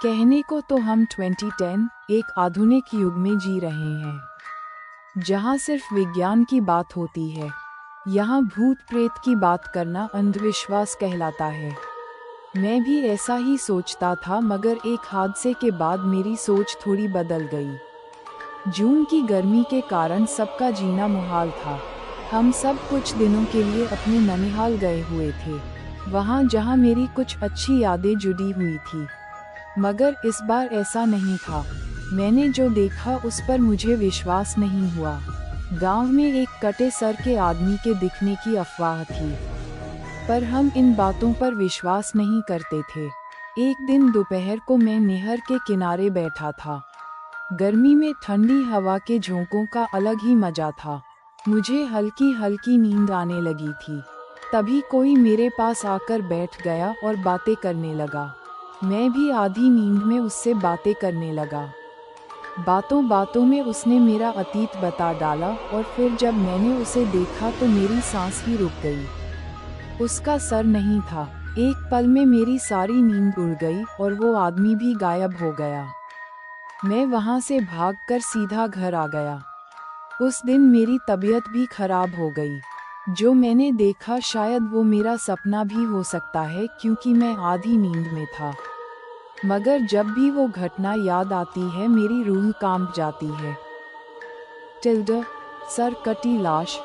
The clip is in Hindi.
कहने को तो हम 2010 एक आधुनिक युग में जी रहे हैं, जहाँ सिर्फ विज्ञान की बात होती है। यहाँ भूत प्रेत की बात करना अंधविश्वास कहलाता है। मैं भी ऐसा ही सोचता था, मगर एक हादसे के बाद मेरी सोच थोड़ी बदल गई। जून की गर्मी के कारण सबका जीना मुहाल था। हम सब कुछ दिनों के लिए अपने ननिहाल गए हुए थे, वहाँ जहाँ मेरी कुछ अच्छी यादें जुड़ी हुई थी। मगर इस बार ऐसा नहीं था। मैंने जो देखा उस पर मुझे विश्वास नहीं हुआ। गांव में एक कटे सर के आदमी के दिखने की अफवाह थी, पर हम इन बातों पर विश्वास नहीं करते थे। एक दिन दोपहर को मैं नहर के किनारे बैठा था। गर्मी में ठंडी हवा के झोंकों का अलग ही मजा था। मुझे हल्की हल्की नींद आने लगी थी। तभी कोई मेरे पास आकर बैठ गया और बातें करने लगा। मैं भी आधी नींद में उससे बातें करने लगा। बातों बातों में उसने मेरा अतीत बता डाला, और फिर जब मैंने उसे देखा तो मेरी सांस ही रुक गई। उसका सर नहीं था। एक पल में मेरी सारी नींद उड़ गई और वो आदमी भी गायब हो गया। मैं वहाँ से भागकर सीधा घर आ गया। उस दिन मेरी तबीयत भी खराब हो गई। जो मैंने देखा शायद वो मेरा सपना भी हो सकता है, क्योंकि मैं आधी नींद में था। मगर जब भी वो घटना याद आती है मेरी रूह कांप जाती है। टिल्डा सर कटी लाश।